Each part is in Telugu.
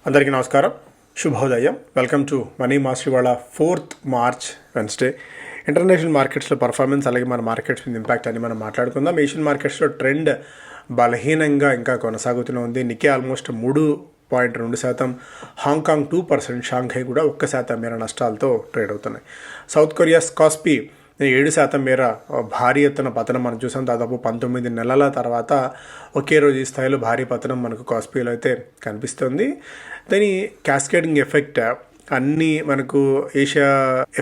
అందరికీ నమస్కారం, శుభోదయం. Welcome to money master. ఇవాళ 4th మార్చ్ వెన్స్డే. ఇంటర్నేషనల్ మార్కెట్స్లో పర్ఫార్మెన్స్, అలాగే మన మార్కెట్స్ మీద ఇంపాక్ట్ అని మనం మాట్లాడుకుందాం. ఏషియన్ మార్కెట్స్లో ట్రెండ్ బలహీనంగా ఇంకా కొనసాగుతూనే ఉంది. నిక్కీ ఆల్మోస్ట్ 3.2%, హాంకాంగ్ 2%, షాంఘై కూడా 1% మేర నష్టాలతో ట్రేడ్ అవుతున్నాయి. సౌత్ కొరియా స్కాస్పీ 7% మేర భారీ ఎత్తున పతనం మనం చూసాం. దాదాపు 19 నెలల తర్వాత ఒకే రోజు ఈ స్థాయిలో భారీ పతనం మనకు కాస్పీలో అయితే కనిపిస్తుంది. దాని క్యాస్కేడింగ్ ఎఫెక్ట్ అన్నీ మనకు ఏషియా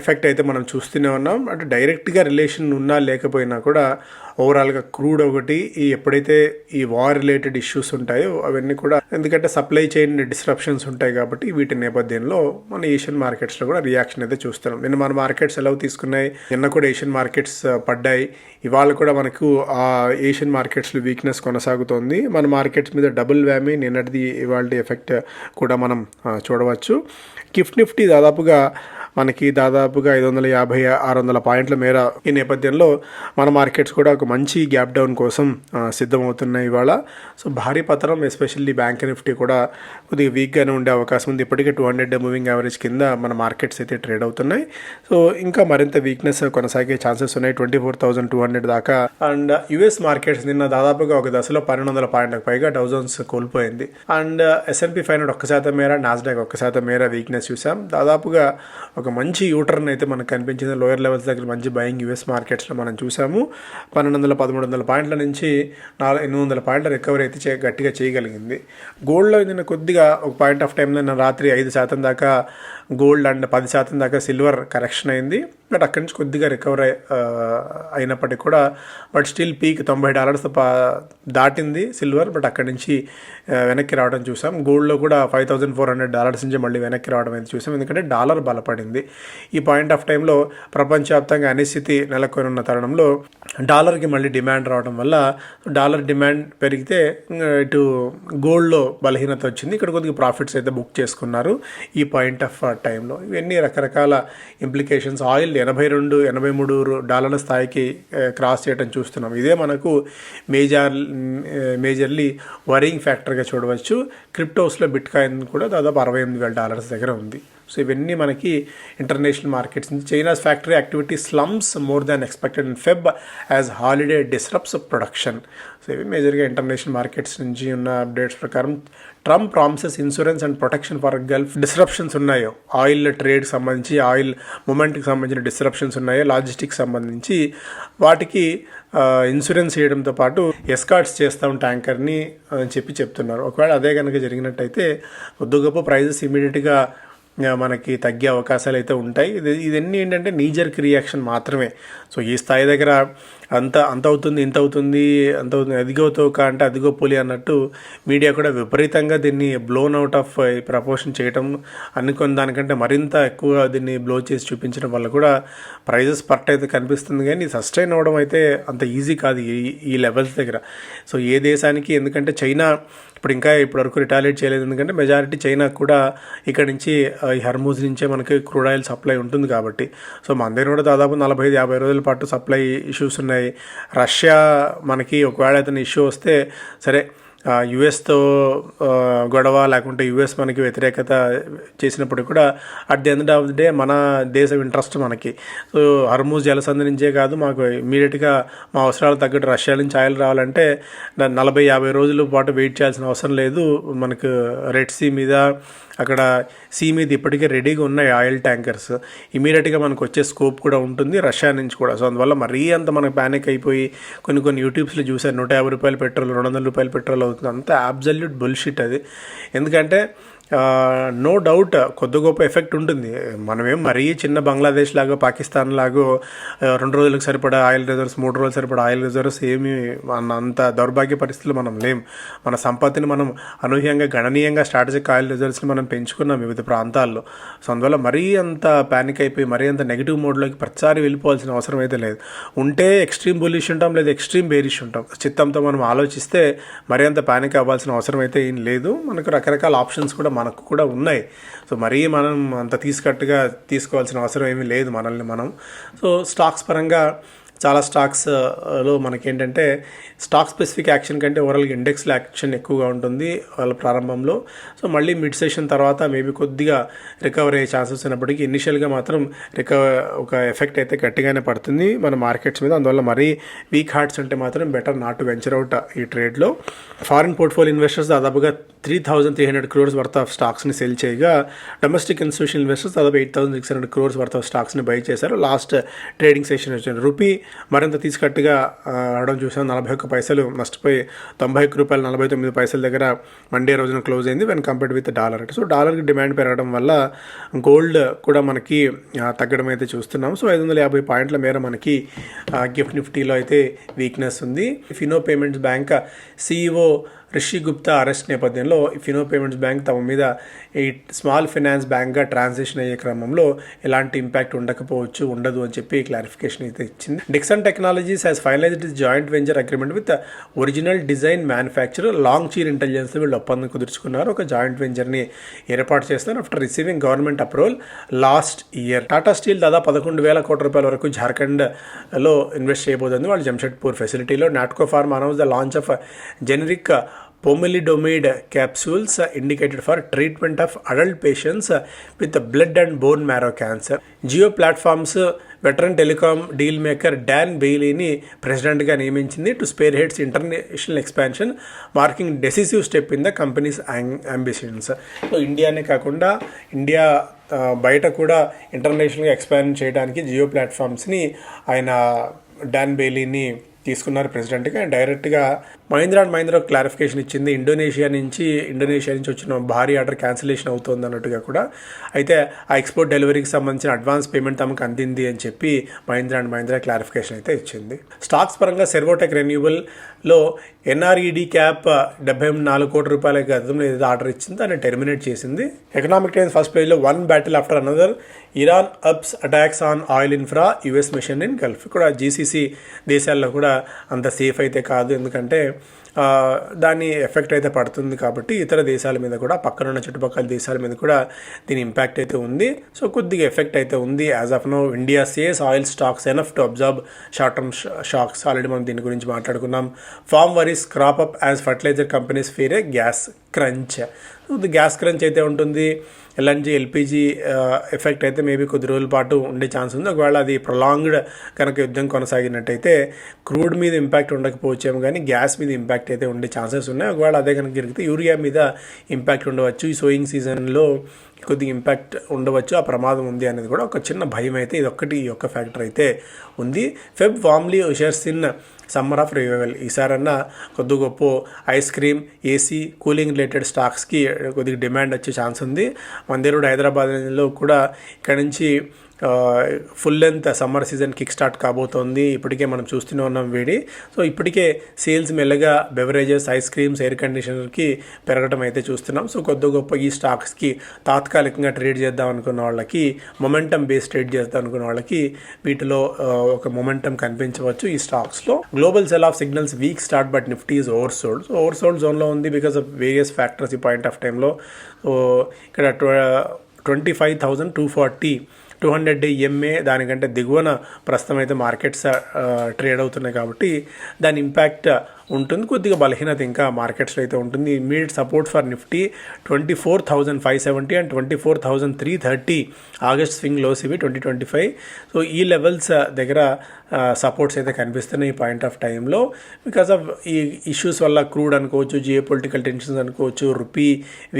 ఎఫెక్ట్ అయితే మనం చూస్తూనే ఉన్నాం. అంటే డైరెక్ట్గా రిలేషన్ ఉన్నా లేకపోయినా కూడా ఓవరాల్గా క్రూడ్ ఒకటి, ఎప్పుడైతే ఈ వార్ రిలేటెడ్ ఇష్యూస్ ఉంటాయో అవన్నీ కూడా, ఎందుకంటే సప్లై చైన్ డిస్రప్షన్స్ ఉంటాయి కాబట్టి వీటి నేపథ్యంలో మన ఏషియన్ మార్కెట్స్లో కూడా రియాక్షన్ అయితే చూస్తున్నాం. నిన్న మన మార్కెట్స్ ఎలా తీసుకున్నాయి, నిన్న కూడా ఏషియన్ మార్కెట్స్ పడ్డాయి. ఇవాళ కూడా మనకు ఆ ఏషియన్ మార్కెట్స్లో వీక్నెస్ కొనసాగుతోంది. మన మార్కెట్స్ మీద డబుల్ వ్యామీ, నిన్నటిది ఇవాళ ఎఫెక్ట్ కూడా మనం చూడవచ్చు. నిఫ్టీ దాదాపుగా 550-600 పాయింట్ల మేర ఈ నేపథ్యంలో మన మార్కెట్స్ కూడా ఒక మంచి గ్యాప్ డౌన్ కోసం సిద్ధమవుతున్నాయి ఇవాళ. సో భారీ పతనం, ఎస్పెషల్లీ బ్యాంక్ నిఫ్టీ కూడా కొద్దిగా వీక్గానే ఉండే అవకాశం ఉంది. ఇప్పటికే 200 మూవింగ్ యావరేజ్ కింద మన మార్కెట్స్ అయితే ట్రేడ్ అవుతున్నాయి. సో ఇంకా మరింత వీక్నెస్ కొనసాగే ఛాన్సెస్ ఉన్నాయి, 24,200 దాకా. అండ్ యుఎస్ మార్కెట్స్ నిన్న దాదాపుగా ఒక దశలో 1200 పాయింట్లకు పైగా డౌజన్స్ కోల్పోయింది. అండ్ S&P 500 1% మేర, నాస్డాక్ 1% మేర వీక్నెస్ చూసాం. దాదాపుగా ఒక మంచి యూటర్న్ అయితే మనకు కనిపించింది. లోయర్ లెవెల్స్ దగ్గర మంచి బయింగ్ యుఎస్ మార్కెట్స్లో మనం చూసాము. 1200-1300 పాయింట్ల నుంచి 800 పాయింట్ల రికవరీ అయితే గట్టిగా చేయగలిగింది. గోల్డ్లో నిన్న కొద్దిగా ఒక పాయింట్ ఆఫ్ టైంలో నిన్న రాత్రి 5% దాకా గోల్డ్ అండ్ 10% దాకా సిల్వర్ కరెక్షన్ అయింది. బట్ అక్కడి నుంచి కొద్దిగా రికవర్ అయినప్పటికీ కూడా స్టిల్ పీక్ $90 దాటింది సిల్వర్. బట్ అక్కడి నుంచి వెనక్కి రావడం చూసాం. గోల్డ్లో కూడా $5,400 నుంచి మళ్ళీ వెనక్కి రావడం అయితే చూసాం, ఎందుకంటే డాలర్ బలపడింది. ఈ పాయింట్ ఆఫ్ టైంలో ప్రపంచవ్యాప్తంగా అనిశ్చితి నెలకొని ఉన్న తరుణంలో డాలర్కి మళ్ళీ డిమాండ్ రావడం వల్ల డాలర్ డిమాండ్ పెరిగితే ఇటు గోల్డ్లో బలహీనత వచ్చింది. ఇక్కడ కొద్దిగా ప్రాఫిట్స్ అయితే బుక్ చేసుకున్నారు ఈ పాయింట్ ఆఫ్ టైంలో. ఇవన్నీ రకరకాల ఇంప్లికేషన్స్. ఆయిల్ $82-83 స్థాయికి క్రాస్ చేయడం చూస్తున్నాం. ఇదే మనకు మేజర్లీ వరింగ్ ఫ్యాక్టర్గా చూడవచ్చు. క్రిప్టోస్లో బిట్ కాయిన్ కూడా దాదాపు $68,000 దగ్గర ఉంది. సో ఇవన్నీ మనకి ఇంటర్నేషనల్ మార్కెట్స్ నుంచి. China's factory activity slumps more than expected in Feb as holiday disrupts production. So ఇవి మేజర్గా ఇంటర్నేషనల్ మార్కెట్స్ నుంచి ఉన్న అప్డేట్స్ ప్రకారం. Trump promises insurance and protection for Gulf disruptions ఉన్నాయో, ఆయిల్ ట్రేడ్కి సంబంధించి, ఆయిల్ మూమెంట్కి సంబంధించిన డిస్రప్షన్స్ ఉన్నాయో, లాజిస్టిక్స్ సంబంధించి వాటికి ఇన్సూరెన్స్ చేయడంతో పాటు ఎస్కార్ట్స్ చేస్తాం ట్యాంకర్ని అని చెప్తున్నారు. ఒకవేళ అదే కనుక జరిగినట్టయితే కొద్ది గొప్ప ప్రైజెస్ ఇమీడియట్గా మనకి తగ్గే అవకాశాలు అయితే ఉంటాయి. ఇదన్నీ ఏంటంటే నీజర్క్ రియాక్షన్ మాత్రమే. సో ఈ స్థాయి దగ్గర అంత అవుతుంది, ఇంత అవుతుంది, అదిగోతోక అంటే అదిగో పులి అన్నట్టు మీడియా కూడా విపరీతంగా దీన్ని బ్లోన్ అవుట్ ఆఫ్ ప్రపోర్షన్ చేయటం, అనుకున్న దానికంటే మరింత ఎక్కువ దీన్ని బ్లో చేసి చూపించడం వల్ల కూడా ప్రైజెస్ పర్ట్ అయితే కనిపిస్తుంది. కానీ సస్టైన్ అవ్వడం అయితే అంత ఈజీ కాదు ఈ లెవెల్స్ దగ్గర. సో ఏ దేశానికి, ఎందుకంటే చైనా ఇప్పటివరకు రిటాలియేట్ చేయలేదు, ఎందుకంటే మెజారిటీ చైనా కూడా ఇక్కడ నుంచి ఈ హర్మూజ్ నుంచే మనకి క్రూడ్ ఆయిల్ సప్లై ఉంటుంది కాబట్టి. సో మన దగ్గర కూడా దాదాపు 45-50 రోజుల పాటు సప్లై ఇష్యూస్ ఉన్నాయి. రష్యా మనకి ఒకవేళ ఏదైనా ఇష్యూ వస్తే సరే, యుఎస్తో గొడవ, లేకుంటే యుఎస్ మనకి వ్యతిరేకత చేసినప్పుడు కూడా at the end of the day మన దేశం ఇంట్రెస్ట్ మనకి. సో హర్మూజ్ జలసంధి నుంచే కాదు, మాకు ఇమీడియట్గా మా అవసరాలు తగ్గట్టు రష్యా నుంచి ఆయిల్ రావాలంటే 40-50 రోజుల పాటు వెయిట్ చేయాల్సిన అవసరం లేదు. మనకు రెడ్ సీ మీద, అక్కడ సీ మీద ఇప్పటికే రెడీగా ఉన్నాయి ఆయిల్ ట్యాంకర్స్. ఇమీడియట్గా మనకు వచ్చే స్కోప్ కూడా ఉంటుంది రష్యా నుంచి కూడా. సో అందువల్ల మరీ అంత మనకు ప్యానిక్ అయిపోయి కొన్ని యూట్యూబ్స్లో చూసారు $150 పెట్రోల్, $200 పెట్రోల్ అవుతుంది. అంతా అబ్సల్యూట్ బుల్షిట్ అది. ఎందుకంటే నో డౌట్ కొద్ది గొప్ప ఎఫెక్ట్ ఉంటుంది. మనమేం మరీ చిన్న బంగ్లాదేశ్ లాగో, పాకిస్తాన్ లాగో 2 రోజులకు సరిపడా ఆయిల్ రిజర్వ్స్, 3 రోజులకు సరిపడా ఆయిల్ రిజర్వ్స్ ఏమి అంత దౌర్భాగ్య పరిస్థితులు మనం లేం. మన సంపత్తిని మనం అనూహ్యంగా, గణనీయంగా స్ట్రాటజిక్ ఆయిల్ రిజర్వ్స్ని మనం పెంచుకున్నాం వివిధ ప్రాంతాల్లో. సో అందువల్ల మరీ అంత ప్యానిక్ అయిపోయి మరీ అంత నెగిటివ్ మోడ్లోకి ప్రతిసారి వెళ్ళిపోవాల్సిన అవసరం అయితే లేదు. ఉంటే ఎక్స్ట్రీమ్ బుల్లిష్ ఉంటాం, లేదా ఎక్స్ట్రీమ్ బేరిష్ ఉంటాం. చిత్తంతో మనం ఆలోచిస్తే మరీ అంత ప్యానిక్ అవ్వాల్సిన అవసరం అయితే ఏం లేదు. మనకు రకరకాల ఆప్షన్స్ కూడా మనకు కూడా ఉన్నాయి. సో మరీ మనం అంత తీసుకోవాల్సిన అవసరం ఏమీ లేదు మనల్ని మనం. సో స్టాక్స్ పరంగా చాలా స్టాక్స్లో మనకేంటంటే స్టాక్ స్పెసిఫిక్ యాక్షన్ కంటే ఓవరాల్గా ఇండెక్స్లో యాక్షన్ ఎక్కువగా ఉంటుంది వాళ్ళ ప్రారంభంలో. సో మళ్ళీ మిడ్ సెషన్ తర్వాత మేబీ కొద్దిగా రికవర్ అయ్యే ఛాన్సెస్ ఉన్నప్పటికీ ఇనిషియల్గా మాత్రం ఒక ఎఫెక్ట్ అయితే గట్టిగానే పడుతుంది మన మార్కెట్స్ మీద. అందువల్ల మరీ వీక్ హార్ట్స్ అంటే మాత్రం better not to venture out ఈ ట్రేడ్లో. ఫారిన్ పోర్ట్ఫోలియో ఇన్వెస్టర్స్ దాదాపుగా 3,300 crores వర్త్ ఆఫ్ స్టాక్స్ని సెల్ చేయగా డొమెస్టిక్ ఇన్స్టిట్యూషనల్ ఇన్వెస్టర్స్ దాదాపు 8,600 crores వర్త్ ఆఫ్ స్టాక్స్ని బై చేశారు. లాస్ట్ ట్రేడింగ్ సెషన్ వచ్చిన రూపీ మరింత తీసుకట్టుగా అవడం చూసాం. 41 పైసలు నష్టపోయి $91.49 దగ్గర మండే రోజున క్లోజ్ అయింది when compared with dollar. So డాలర్కి డిమాండ్ పెరగడం వల్ల గోల్డ్ కూడా మనకి తగ్గడం అయితే చూస్తున్నాం. సో 550 పాయింట్ల మేర మనకి గిఫ్ట్ నిఫ్టీలో అయితే వీక్నెస్ ఉంది. Fino payments bank CEO Rishi Gupta arrest నేపథ్యంలో ఫినో పేమెంట్స్ బ్యాంక్ తమ మీద ఈ స్మాల్ ఫైనాన్స్ బ్యాంక్గా ట్రాన్సిషన్ అయ్యే క్రమంలో ఎలాంటి ఇంపాక్ట్ ఉండదు అని చెప్పి క్లారిఫికేషన్ అయితే ఇచ్చింది. Dixon Technologies has finalised its joint venture agreement with original design manufacturer Long Cheer Intelligence వీళ్ళు ఒప్పందం కుదుర్చుకున్నారు. ఒక జాయింట్ వెంచర్ని ఏర్పాటు చేస్తున్నారు after receiving government approval last year. Tata Steel దాదాపు 11,000 కోట్ల రూపాయల వరకు జార్ఖండ్లో ఇన్వెస్ట్ చేయబోతుంది వాళ్ళు జంషెడ్పూర్ ఫెసిలిటీలో. Natco Pharma announce the launch of generic pomalidomide capsules indicated for treatment of adult patients with blood and bone marrow cancer. Jio platforms veteran telecom deal maker Don బెయిలీని ప్రెసిడెంట్గా నియమించింది to spearheads international expansion marking decisive step in the company's ambitions. So ఇండియానే కాకుండా ఇండియా బయట కూడా ఇంటర్నేషనల్గా ఎక్స్పాండ్ చేయడానికి జియో ప్లాట్ఫామ్స్ని ఆయన డాన్ బెయిలీని తీసుకున్నారు ప్రెసిడెంట్గా. డైరెక్ట్గా మహీంద్రా అండ్ మహీంద్రా క్లారిఫికేషన్ ఇచ్చింది ఇండోనేషియా నుంచి వచ్చిన భారీ ఆర్డర్ క్యాన్సిలేషన్ అవుతుంది అన్నట్టుగా కూడా. అయితే ఆ ఎక్స్పోర్ట్ డెలివరీకి సంబంధించిన అడ్వాన్స్ పేమెంట్ తమకు అందింది అని చెప్పి మహీంద్రా అండ్ మహీంద్రా క్లారిఫికేషన్ అయితే ఇచ్చింది. స్టాక్స్ పరంగా సెర్వోటెక్ రెన్యూబుల్లో NRED క్యాప్ 74 కోట్ల రూపాయల గతంలో ఏదైతే ఆర్డర్ ఇచ్చిందో దాన్ని టెర్మినేట్ చేసింది. ఎకనామిక్ టైమ్స్ ఫస్ట్ పేజ్లో one battle after another Iran ups attacks on oil infra US mission in Gulf. కూడా GCC దేశాల్లో కూడా అంత సేఫ్ అయితే కాదు, ఎందుకంటే దాని ఎఫెక్ట్ అయితే పడుతుంది కాబట్టి ఇతర దేశాల మీద కూడా పక్కనున్న చుట్టుపక్కల దేశాల మీద కూడా దీని ఇంపాక్ట్ అయితే ఉంది. సో కొద్దిగా ఎఫెక్ట్ అయితే ఉంది. As of now India says oil stocks enough to observe short term shocks. Already మనం దీని గురించి మాట్లాడుకున్నాం. Farm worries crop up as fertilizer companies fare a gas crunch. Gas crunch అయితే ఉంటుంది. LNG LPG ఎఫెక్ట్ అయితే మేబీ కొద్ది రోజుల పాటు ఉండే ఛాన్స్ ఉంది. ఒకవేళ అది ప్రొలాంగ్డ్ కనుక యుద్ధం కొనసాగినట్టయితే క్రూడ్ మీద ఇంపాక్ట్ ఉండకపోవచ్చేమో కానీ గ్యాస్ మీద ఇంపాక్ట్ అయితే ఉండే ఛాన్సెస్ ఉన్నాయి. ఒకవేళ అదే కనుక జరిగితే యూరియా మీద ఇంపాక్ట్ ఉండవచ్చు. ఈ సోయింగ్ సీజన్లో కొద్దిగా ఇంపాక్ట్ ఉండవచ్చు, ఆ ప్రమాదం ఉంది అనేది కూడా ఒక చిన్న భయం అయితే ఈ ఒక్క ఫ్యాక్టర్ అయితే ఉంది. Feb warmly ushers in summer of revival. ఈసారన్నా కొద్ది గొప్ప ice cream AC cooling related స్టాక్స్కి కొద్దిగా డిమాండ్ వచ్చే ఛాన్స్ ఉంది. మన దగ్గర కూడా హైదరాబాద్లో కూడా ఇక్కడ నుంచి full length summer season kick start కాబోతోంది. ఇప్పటికే మనం చూస్తూనే ఉన్నాం వేడి. సో ఇప్పటికే సేల్స్ మెల్లగా బెవరేజెస్, ఐస్ క్రీమ్స్, ఎయిర్ కండిషనర్కి పెరగడం అయితే చూస్తున్నాం. సో కొద్ది గొప్ప ఈ స్టాక్స్కి తాత్కాలికంగా ట్రేడ్ చేద్దాం అనుకున్న వాళ్ళకి, మొమెంటమ్ బేస్ ట్రేడ్ చేద్దాం అనుకున్న వాళ్ళకి వీటిలో ఒక మొమెంటమ్ కనిపించవచ్చు ఈ స్టాక్స్లో. Global cell of signals week start but Nifty is oversold. So oversold జోన్లో ఉంది బికాస్ ఆఫ్ వేరియస్ ఫ్యాక్టర్స్ ఈ పాయింట్ ఆఫ్ టైంలో. సో ఇక్కడ 25,240 200-day EMA దానికంటే దిగువన ప్రస్తుతం అయితే మార్కెట్స్ ట్రేడ్ అవుతున్నాయి కాబట్టి దాని ఇంపాక్ట్ ఉంటుంది. కొద్దిగా బలహీనత ఇంకా మార్కెట్స్లో అయితే ఉంటుంది. Immediate support for Nifty 24,570 and 24,330 August swing lows ఇవి 2025. సో ఈ లెవెల్స్ దగ్గర సపోర్ట్స్ అయితే కనిపిస్తున్నాయి ఈ పాయింట్ ఆఫ్ టైంలో. బికాస్ ఆఫ్ ఈ ఇష్యూస్ వల్ల క్రూడ్ అనుకోవచ్చు, జియో పొలిటికల్ టెన్షన్స్ అనుకోవచ్చు, రూపీ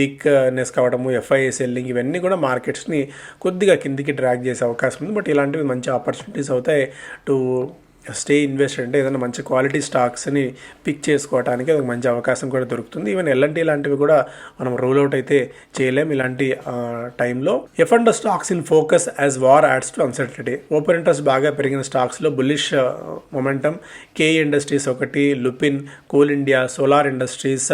వీక్నెస్ కావడము, FII సెల్లింగ్, ఇవన్నీ కూడా మార్కెట్స్ని కొద్దిగా కిందికి డ్రాగ్ చేసే అవకాశం ఉంది. బట్ ఇలాంటివి మంచి ఆపర్చునిటీస్ అవుతాయి టు స్టే ఇన్వెస్ట్. అంటే ఏదైనా మంచి క్వాలిటీ స్టాక్స్ని పిక్ చేసుకోవడానికి ఒక మంచి అవకాశం కూడా దొరుకుతుంది. ఈవెన్ LNT లాంటివి కూడా మనం రోల్ అవుట్ అయితే చేయలేం ఇలాంటి టైంలో. F&O stocks in focus as war ads to uncertainty. Open interest బాగా పెరిగిన స్టాక్స్లో బుల్లిష్ మొమెంటమ్. KE ఇండస్ట్రీస్ ఒకటి, Lupin, coal India, solar industries,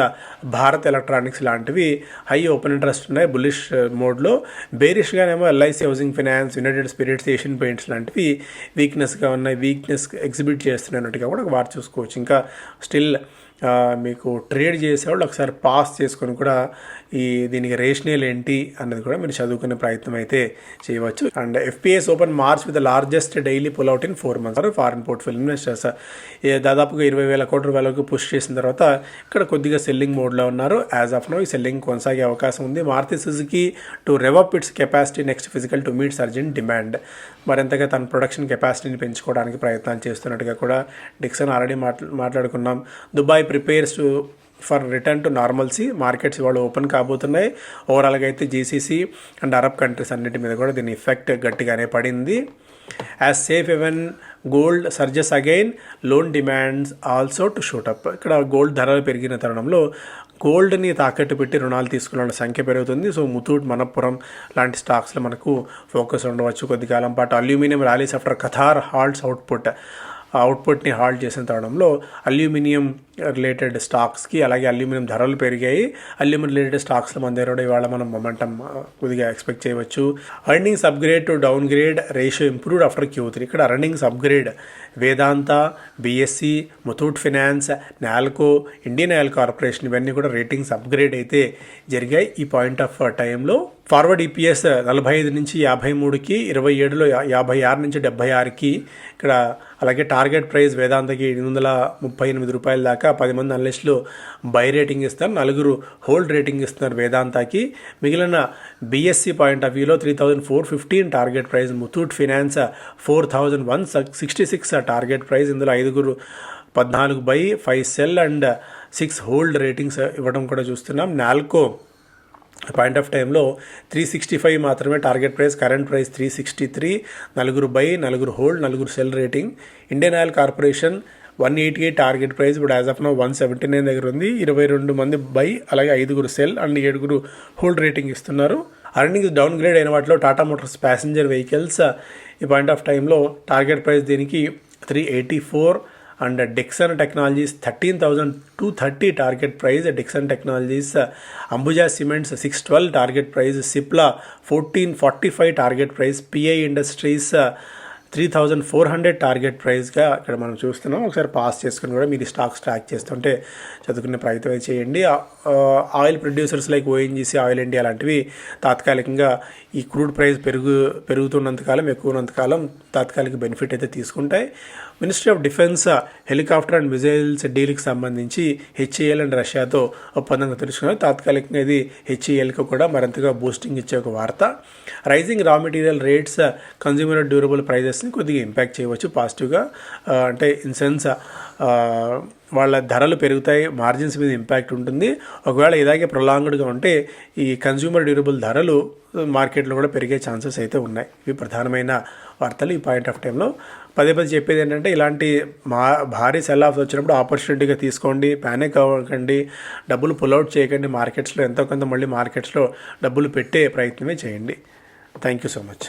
Bharat electronics లాంటివి హై ఓపెన్ ఇంట్రెస్ట్ ఉన్నాయి బుల్లిష్ మోడ్లో. బేరిష్గానేమో LIC housing finance, United spirits, Asian paints లాంటివి వీక్నెస్గా ఉన్నాయి. వీక్నెస్ ఎగ్జిబిట్ చేస్తున్నట్టుగా కూడా వారు చూసుకోవచ్చు. ఇంకా స్టిల్ మీకు ట్రేడ్ చేసేవాళ్ళు ఒకసారి పాస్ చేసుకొని కూడా దీనికి రేషనల్ ఏంటి అన్నది కూడా మీరు చదువుకునే ప్రయత్నం అయితే చేయవచ్చు. And FPIs open March with the largest daily pull out in 4 months. Foreign portfolio investors దాదాపుగా 20,000 కోట్ల రూపాయలకు పుష్ చేసిన తర్వాత ఇక్కడ కొద్దిగా సెల్లింగ్ మోడ్లో ఉన్నారు. యాజ్ ఆఫ్ నో ఈ సెల్లింగ్ కొనసాగే అవకాశం ఉంది. Maruti Suzuki to rev up its capacity next fiscal to meet surgent demand. మరింతగా తన ప్రొడక్షన్ కెపాసిటీని పెంచుకోవడానికి ప్రయత్నాలు చేస్తున్నట్టుగా కూడా డిక్సన్ ఆల్రెడీ మాట్లాడుకున్నాం. Dubai prepares for return to normalcy. Markets ఇవాళ ఓపెన్ కాబోతున్నాయి. ఓవరాల్గా అయితే GCC అండ్ అరబ్ కంట్రీస్ అన్నిటి మీద కూడా దీని ఎఫెక్ట్ గట్టిగానే పడింది. As safe even gold surges again loan demands also to shoot up. ఇక్కడ గోల్డ్ ధరలు పెరిగిన తరుణంలో గోల్డ్ని తాకట్టు పెట్టి రుణాలు తీసుకున్న వాళ్ళ సంఖ్య పెరుగుతుంది. సో ముతూట్, మనప్పురం లాంటి స్టాక్స్లో మనకు ఫోకస్ ఉండవచ్చు కొద్ది కాలం పాటు. Aluminium rallies after Qatar halts అవుట్పుట్ని హాల్ట్ చేసిన తరుణంలో అల్యూమినియం రిలేటెడ్ స్టాక్స్కి అలాగే అల్యూమినియం ధరలు పెరిగాయి. అల్యూమినియం రిలేటెడ్ స్టాక్స్లో మన దగ్గర కూడా ఇవాళ మనం మొమెంటం కొద్దిగా ఎక్స్పెక్ట్ చేయవచ్చు. Earnings upgrade to down grade ratio improved after Q3. ఇక్కడ ఎర్నింగ్స్ అప్గ్రేడ్ వేదాంత, BSE, Muthoot finance, NALCO, Indian oil corporation ఇవన్నీ కూడా రేటింగ్స్ అప్గ్రేడ్ అయితే జరిగాయి ఈ పాయింట్ ఆఫ్ టైంలో. ఫార్వర్డ్ EPS 45 నుంచి 53కి, 27లో 56 నుంచి 76కి ఇక్కడ. అలాగే టార్గెట్ ప్రైస్ వేదాంతకి 838 రూపాయల దాకా 10 మంది అనలిస్టులు బై రేటింగ్ ఇస్తారు, 4 హోల్డ్ రేటింగ్ ఇస్తున్నారు వేదాంతకి. మిగిలిన BSE పాయింట్ ఆఫ్ వ్యూలో 3415 target price, Muthoot finance 4166 target price. ఇందులో 5 14 by, 5 cell and 6 hold ratings ఇవ్వడం కూడా చూస్తున్నాం. నాల్కో పాయింట్ ఆఫ్ టైంలో 365 మాత్రమే target price, current price 363, 4 by, 4 hold, 4 cell rating. Indian oil corporation 188 target price, ఇప్పుడు యాజ్ ఆఫ్ నో 179 దగ్గర ఉంది. 22 మంది బై, అలాగే 5 సెల్ అండ్ 7 హోల్డ్ రేటింగ్ ఇస్తున్నారు. ఎర్నింగ్స్ డౌన్ గ్రేడ్ అయిన వాటిలో టాటా మోటార్స్ ప్యాసింజర్ వెహికల్స్ ఈ పాయింట్ ఆఫ్ టైంలో టార్గెట్ ప్రైస్ దీనికి 384 and Dixon Technologies 13,230 target price. Dixon Technologies, Ambuja cements 612 target price, Cipla 1445 target price, PI industries 3,400 target ప్రైస్గా ఇక్కడ మనం చూస్తున్నాం. ఒకసారి పాస్ చేసుకుని కూడా మీరు స్టాక్స్ ట్రాక్ చేస్తుంటే చదువుకునే ప్రయత్నం చేయండి. Oil producers like ONGC, oil India లాంటివి తాత్కాలికంగా ఈ క్రూడ్ ప్రైస్ పెరుగుతున్నంతకాలం, ఎక్కువన్నంతకాలం తాత్కాలిక బెనిఫిట్ అయితే తీసుకుంటాయి. Ministry of Defence helicopter and missiles డీల్కి సంబంధించి HAL అండ్ రష్యాతో ఒప్పందంగా తెలుసుకున్నారు. తాత్కాలికంగా ఇది HALకి కూడా మరింతగా బూస్టింగ్ ఇచ్చే ఒక వార్త. Rising raw material rates consumer durable ప్రైజెస్ని కొద్దిగా ఇంపాక్ట్ చేయవచ్చు పాజిటివ్గా. అంటే ఇన్ సెన్స్ వాళ్ళ ధరలు పెరుగుతాయి, మార్జిన్స్ మీద ఇంపాక్ట్ ఉంటుంది. ఒకవేళ ఇలాగే ప్రొలాంగ్డ్గా ఉంటే ఈ కన్జ్యూమర్ డ్యూరబుల్ ధరలు మార్కెట్లో కూడా పెరిగే ఛాన్సెస్ అయితే ఉన్నాయి. ఇవి ప్రధానమైన వార్తలు ఈ పాయింట్ ఆఫ్ టైంలో. పదే చెప్పేది ఏంటంటే ఇలాంటి భారీ సెల్ ఆఫ్ వచ్చినప్పుడు ఆపర్చునిటీగా తీసుకోండి, ప్యానిక్ అవ్వకండి, డబ్బులు పుల్అవుట్ చేయకండి. మార్కెట్స్లో ఎంతో కొంత మళ్ళీ మార్కెట్స్లో డబ్బులు పెట్టే ప్రయత్నమే చేయండి. Thank you so much.